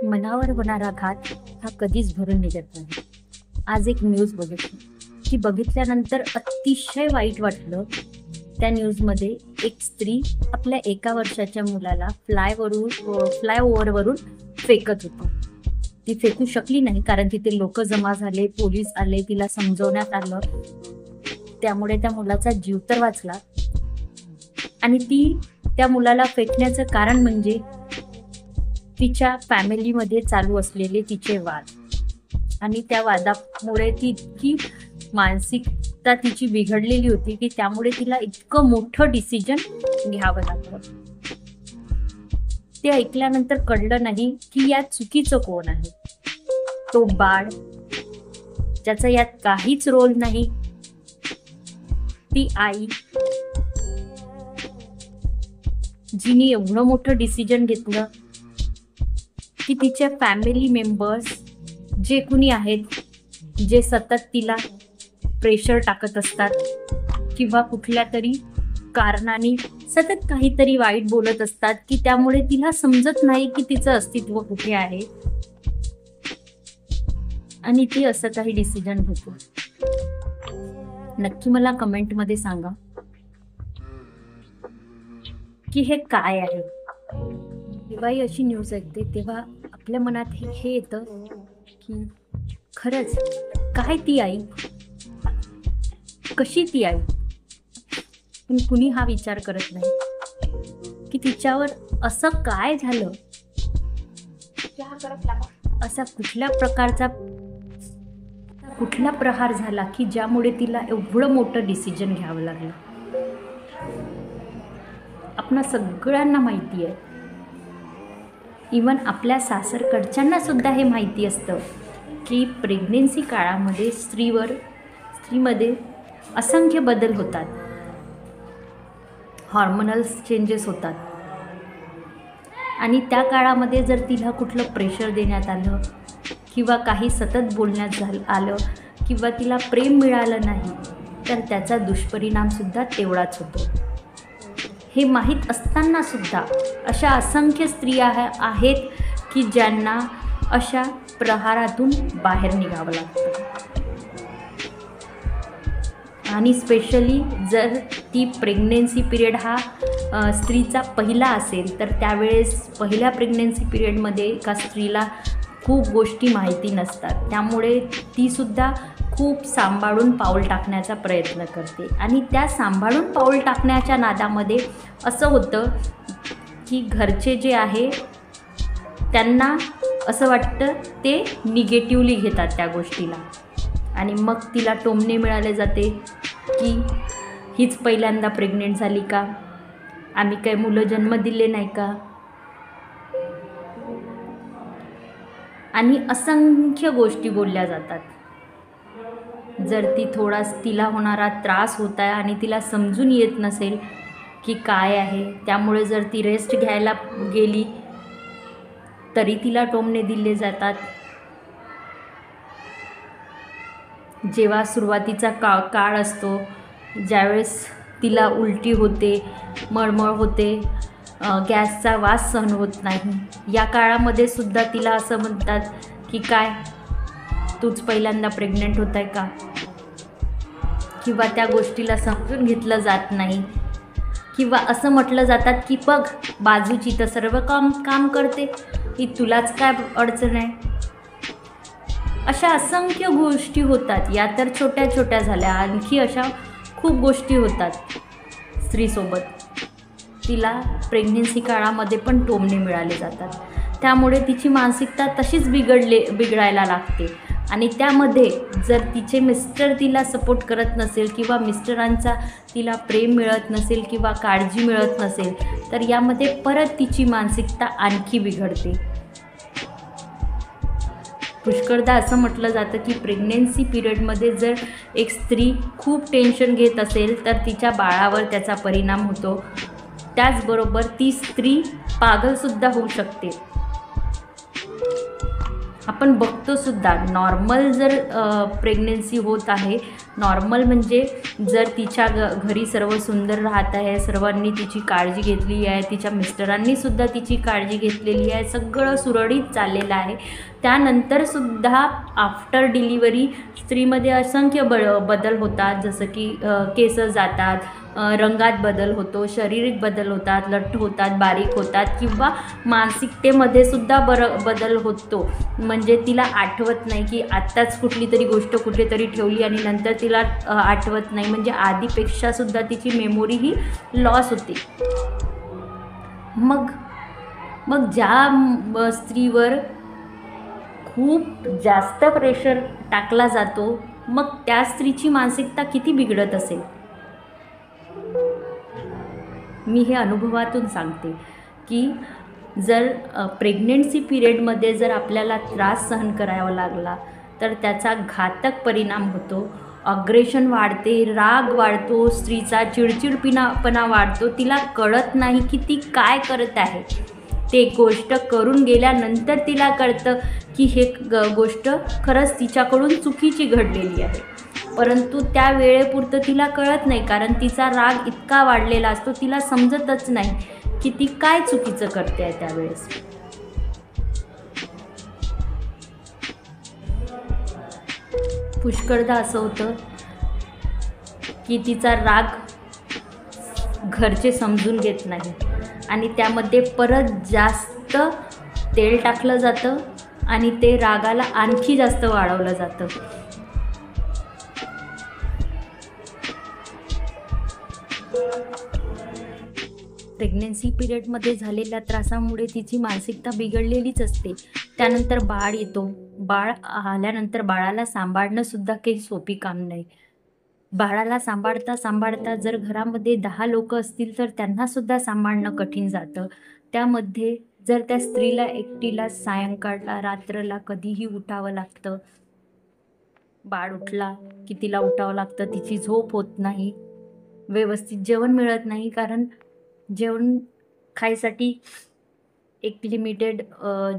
मनावर होणारा घात हा कधीच भरून निघत नाही. आज एक न्यूज बघितली, ती बघितल्यानंतर अतिशय वाईट वाटलं. त्या न्यूजमध्ये एक स्त्री आपल्या 1 वर्षाच्या मुलाला फ्लायओव्हरवरून फेकत होती. ती फेकू शकली नाही कारण तिथे लोक जमा झाले, पोलीस आले, तिला समजवण्यात आलं. त्यामुळे त्या मुलाचा जीव तर वाचला. आणि ती त्या मुलाला फेकण्याचं कारण म्हणजे तिच्या फॅमिलीमध्ये चालू असलेले तिचे वाद. आणि त्या वादामुळे ती इतकी मानसिकता तिची बिघडलेली होती की त्यामुळे तिला इतकं मोठं डिसिजन घ्यावं लागलं. ते ऐकल्यानंतर कळलं नाही की यात चुकीचं कोण आहे. तो बाळ ज्याचा यात काहीच रोल नाही, ती आई जिने एवढं मोठं डिसिजन घेतलं की तिच्या फॅमिली मेंबर्स जे कुणी आहेत, जे सतत तिला प्रेशर टाकत असतात किंवा कुठल्या तरी कारणाने सतत काहीतरी वाईट बोलत असतात की त्यामुळे तिला समजत नाही की तिचं अस्तित्व कुठे आहे आणि ती असं काही डिसिजन घेतो. नक्की मला कमेंटमध्ये सांगा की हे काय आहे. जेव्हाही अशी न्यूज ऐकते तेव्हा आपल्या मनात हे येतं की खरंच काय ती आई, कशी ती आई. पण कुणी हा विचार करत नाही की तिच्यावर असं काय झालं, असा कुठला प्रहार झाला की ज्यामुळे तिला एवढं मोठं डिसिजन घ्यावं लागलं. आपणा सगळ्यांना माहिती आहे, इवन आपल्या सासरकडच्यांना सुद्धा हे माहिती असतं की प्रेग्नेन्सी काळामध्ये स्त्रीमध्ये असंख्य बदल होतात, हॉर्मोनल चेंजेस होतात. आणि त्या काळामध्ये जर तिला कुठलं प्रेशर देण्यात आलं किंवा काही सतत बोलण्यात आलं किंवा तिला प्रेम मिळालं नाही तर त्याचा दुष्परिणामसुद्धा तेवढाच होतो. हे माहीत असताना सुद्धा अशा असंख्य स्त्रिया आहेत की ज्यांना अशा प्रहारातून बाहेर निघावं लागतं. आणि स्पेशली जर ती प्रेग्नेन्सी पिरियड हा स्त्रीचा पहिला असेल तर त्यावेळेस पहिल्या प्रेग्नेन्सी पिरियडमध्ये एका स्त्रीला खूप गोष्टी माहिती नसतात. त्यामुळे तीसुद्धा खूप सांभाळून पाऊल टाकण्याचा प्रयत्न करते. आणि त्या सांभाळून पाऊल टाकण्याच्या नादामध्ये असं होतं की घरचे जे आहे त्यांना असं वाटतं ते निगेटिव्हली घेतात त्या गोष्टीला. आणि मग तिला टोमणे मिळाले जाते की हीच पहिल्यांदा प्रेग्नेंट झाली का, आम्ही काही मुलं जन्म दिले नाही का. आणि असंख्य गोष्टी बोलल्या जातात. जर तिला होणारा त्रास होत आहे आणि तिला समजून येत नसेल की काय आहे, त्यामुळे जर ती रेस्ट घ्यायला गेली तरी तिला टोमणे दिले जातात. जेव्हा सुरुवातीचा काळ असतो, ज्यावेळेस तिला उलटी होते, मळमळ होते, गॅसचा वास सहन होत नाही, या काळामध्ये सुद्धा तिला असं म्हणतात की काय तूच पहिल्यांदा प्रेग्नेंट होत आहे का. किंवा त्या गोष्टीला समजून घेतलं जात नाही किंवा असं म्हटलं जातात की बघ बाजूची तर सर्व काम करते, की तुलाच काय अडचण आहे. अशा असंख्य गोष्टी होतात. या तर छोट्या छोट्या झाल्या, आणखी अशा खूप गोष्टी होतात स्त्रीसोबत. तिला प्रेग्नेन्सी काळामध्ये पण टोमणे मिळाले जातात. त्यामुळे तिची मानसिकता तशीच बिघडायला लागते. आणि त्यामध्ये जर तिचे मिस्टर तिला सपोर्ट करत नसेल किंवा मिस्टरांचा तिला प्रेम मिळत नसेल किंवा काळजी मिळत नसेल तर यामध्ये परत तिची मानसिकता आणखी बिघडते. पुष्कळदा असं म्हटलं जातं की प्रेग्नेन्सी पिरियडमध्ये जर एक स्त्री खूप टेन्शन घेत असेल तर तिच्या बाळावर त्याचा परिणाम होतो. त्याचबरोबर ती स्त्री पागलसुद्धा होऊ शकते. आपण बघतो सुद्धा, नॉर्मल जर प्रेग्नेन्सी होत आहे नॉर्मल म्हणजे जर तिच्या घरी सर्व सुंदर राहत आहे, सर्वांनी तिची काळजी घेतली आहे, तिच्या मिस्टरांनीसुद्धा तिची काळजी घेतलेली आहे, सगळं सुरळीत चाललेलं आहे, त्यानंतरसुद्धा आफ्टर डिलिव्हरी स्त्रीमध्ये असंख्य बदल होतात, जसं की केस जातात, रंगात बदल होतो, शारीरिक बदल होतात, लठ्ठ होतात, बारीक होतात किंवा मानसिकतेमध्ये सुद्धा बदल होतो. म्हणजे तिला आठवत नाही की आत्ताच कुठली तरी गोष्ट कुठेतरी ठेवली आणि नंतर तिला आठवत नाही, म्हणजे आधीपेक्षासुद्धा तिची मेमोरी ही लॉस होते. मग ज्या स्त्रीवर खूप जास्त प्रेशर टाकला जातो, मग त्या स्त्रीची मानसिकता किती बिघडत असेल. मी हे अनुभवातून सांगते की जर प्रेग्नन्सी पिरियडमध्ये जर आपल्याला त्रास सहन करावा लागला तर त्याचा घातक परिणाम होतो. अग्रेशन वाढते, राग वाढतो, स्त्रीचा चिडचिडपणा वाढतो. तिला कळत नाही की ती काय करत आहे. ते गोष्ट करून गेल्यानंतर तिला कळतं की हे गोष्ट खरंच तिच्याकडून चुकीची घडलेली आहे, परंतु त्या वेळेपुरतं तिला कळत नाही, कारण तिचा राग इतका वाढलेला असतो, तिला समजतच नाही की ती काय चुकीचं करते आहे त्यावेळेस. पुष्कळदा असं होतं की तिचा राग घरचे समजून घेत नाही आणि त्यामध्ये परत जास्त तेल टाकलं जातं आणि ते रागाला आणखी जास्त वाढवलं जातं. प्रेग्नन्सी पिरियडमध्ये झालेल्या त्रासामुळे तिची मानसिकता बिघडलेलीच असते. त्यानंतर बाळ येतो. बाळ आल्यानंतर बाळाला सांभाळणंसुद्धा काही सोपी काम नाही. बाळाला सांभाळता जर घरामध्ये 10 लोक असतील तर त्यांनासुद्धा सांभाळणं कठीण जातं. त्यामध्ये जर त्या स्त्रीला एकटीला सायंकाळला रात्रला कधीही उठावं लागतं. बाळ उठला की तिला उठावं लागतं. तिची झोप होत नाही, व्यवस्थित जेवण मिळत नाही, कारण जेवण खायसाठी एक लिमिटेड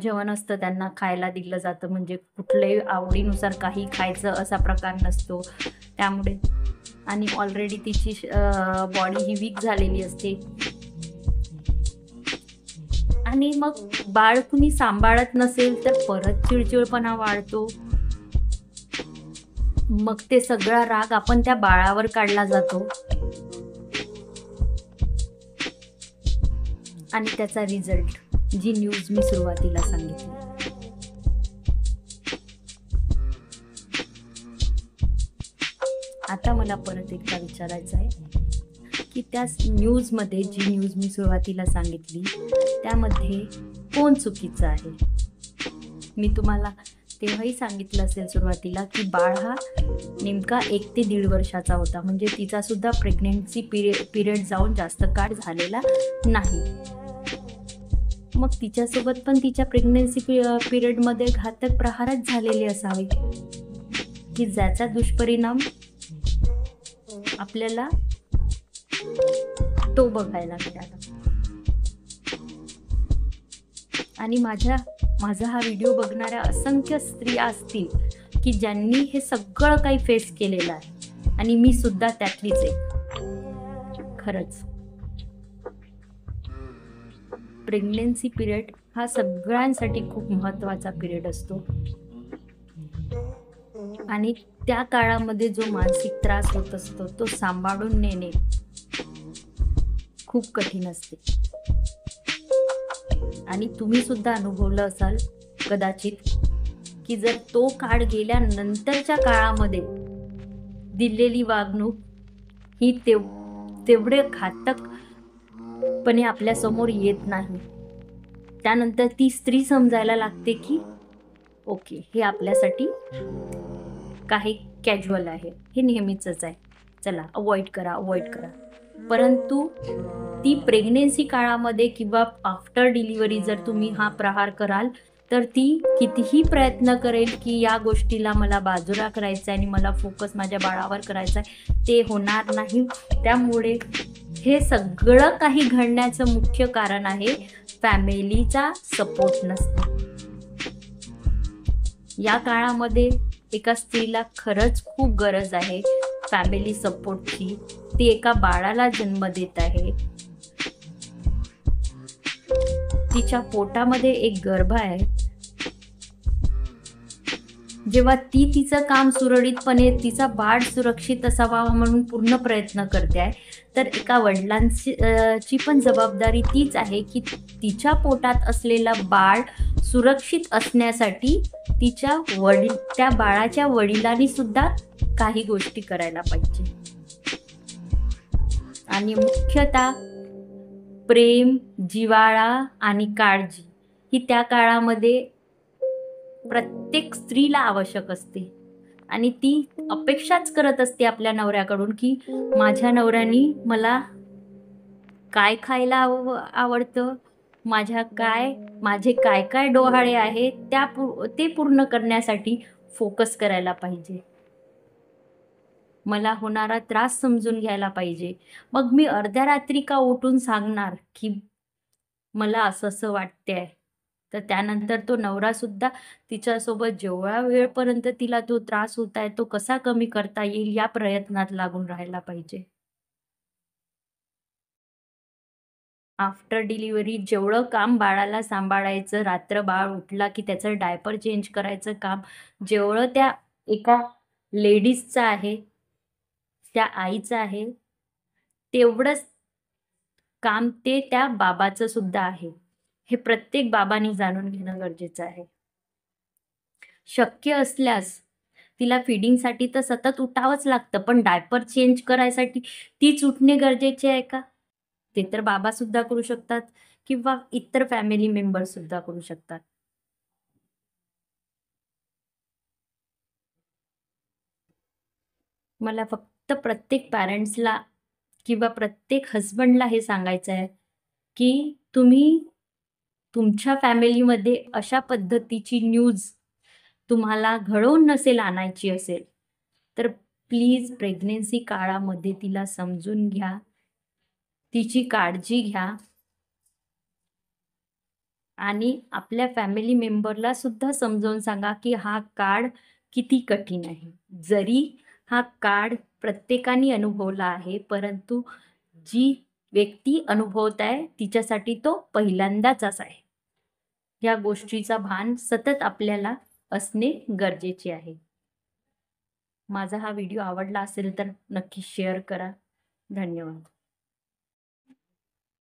जेवण असतं, त्यांना खायला दिलं जातं, म्हणजे कुठल्याही आवडीनुसार काही खायचं असा प्रकार नसतो. त्यामुळे आणि ऑलरेडी तिची बॉडी ही वीक झालेली असते आणि मग बाळ कुणी सांभाळत नसेल तर परत चिडचिडपणा वाढतो. मग ते सगळा राग आपण त्या बाळावर काढला जातो आणि त्याचा रिझल्ट जी न्यूज मी सुरुवातीला सांगितली. आता मला परत एकदा विचारायचं आहे की त्या न्यूजमध्ये जी न्यूज मी सुरुवातीला सांगितली त्यामध्ये कोण चुकीचं आहे. मी तुम्हाला तेव्हाही सांगितलं असेल सुरुवातीला की बाळ हा नेमका 1 ते 1.5 वर्षाचा होता, म्हणजे तिचासुद्धा प्रेग्नन्सी पिरियड जाऊन जास्त काळ झालेला नाही. मग तिच्यासोबत पण तिच्या प्रेग्नन्सी पिरियडमध्ये घातक प्रहारच झालेले असावे की ज्याचा दुष्परिणाम आपल्याला तो बघायला मिळाला. आणि माझा हा व्हिडिओ बघणाऱ्या असंख्य स्त्रिया असतील की ज्यांनी हे सगळं काही फेस केलेलं आहे आणि मी सुद्धा त्यातलीच आहे. खरंच प्रेग्नन्सी पिरियड हा सगळ्यांसाठी खूप महत्त्वाचा पिरियड असतो आणि त्या काळामध्ये जो मानसिक त्रास होत असतो तो सांभाळून नेणे खूप कठीण असते. आणि तुम्ही सुद्धा अनुभवलं असाल कदाचित की जर तो काळ गेल्यानंतरच्या काळामध्ये दिलेली वागणूक ही तेवढे घातकपणे आपल्या समोर येत नाही. त्यानंतर ती स्त्री समजायला लागते की ओके, हे आपल्यासाठी काही कॅज्युअल आहे, हे नेहमीचंच आहे, चला अवॉइड करा. परंतु ती प्रेग्नेन्सी काळामध्ये किंवा आफ्टर डिलिव्हरी जर तुम्ही हा प्रहार कराल तर ती कितीही प्रयत्न करेल की या गोष्टीला मला बाजूला करायचं आहे आणि मला फोकस माझ्या बाळावर करायचा आहे, ते होणार नाही. त्यामुळे हे सगळं काही घडण्याचं मुख्य कारण आहे फॅमिलीचा सपोर्ट नसणे. या काळामध्ये एका स्त्रीला खरंच खूप गरज आहे फॅमिली सपोर्टची, ती एका बाळाला जन्म देत आहे. तिच्या पोटामध्ये एक गर्भ आहे. जेव्हा ती तिचं काम सुरळीतपणे, तिचा बाळ सुरक्षित असावा म्हणून पूर्ण प्रयत्न करते आहे, तर एका वडिलांची ची पण जबाबदारी तीच आहे की तिच्या पोटात असलेलं बाळ सुरक्षित असण्यासाठी त्या बाळाच्या वडिलांनी सुद्धा काही गोष्टी करायला पाहिजे. आणि मुख्यतः प्रेम, जिव्हाळा आणि काळजी ही त्या काळामध्ये प्रत्येक स्त्रीला आवश्यक असते. आणि ती अपेक्षाच करत असते आपल्या नवऱ्याकडून की माझ्या नवऱ्याने मला काय खायला आवडतं, माझे काय काय डोहाळे आहेत ते पूर्ण करण्यासाठी फोकस करायला पाहिजे. मला होणारा त्रास समजून घ्यायला पाहिजे. मग मी अर्ध्या रात्री का उठून सांगणार की मला असं वाटतंय, तर त्यानंतर तो नवरासुद्धा तिच्यासोबत जेवढा वेळपर्यंत तिला तो त्रास होत आहे तो कसा कमी करता येईल या प्रयत्नात लागून राहायला पाहिजे. आफ्टर डिलिव्हरी जेवढं काम बाळाला सांभाळायचं, रात्र बाळ उठला की त्याचं डायपर चेंज करायचं काम जेवढं त्या एका लेडीजचं आहे, त्या आईचं आहे, तेवढंच काम ते त्या बाबाचं सुद्धा आहे. हे प्रत्येक बाबांनी जाणून घेणं गरजेचं आहे. शक्य असल्यास तिला फीडिंगसाठी तर सतत उठावंच लागतं, पण डायपर चेंज करायसाठी तीच उठणे गरजेचे आहे का? ते तर बाबा सुद्धा करू शकतात किंवा इतर फॅमिली मेंबर सुद्धा करू शकतात. मला फक्त प्रत्येक पॅरेंट्सला किंवा प्रत्येक हस्बंडला हे सांगायचं आहे की तुम्ही तुमच्या फॅमिलीमध्ये अशा पद्धतीची न्यूज तुम्हाला घडवून नसेल आणायची असेल, तर प्लीज प्रेग्नन्सी काळामध्ये तिला समजून घ्या, तिची काळजी घ्या आणि आपल्या फॅमिली मेंबरला सुद्धा समजावून सांगा की हा काळ किती कठीण आहे. जरी हा काळ प्रत्येकाने अनुभवला आहे, परंतु जी व्यक्ती अनुभवत आहे तिच्यासाठी तो पहिल्यांदाच आहे. या गोष्टीचा भान सतत आपल्याला असणे गरजेचे आहे. माझा हा व्हिडिओ आवडला असेल तर नक्की शेअर करा. धन्यवाद.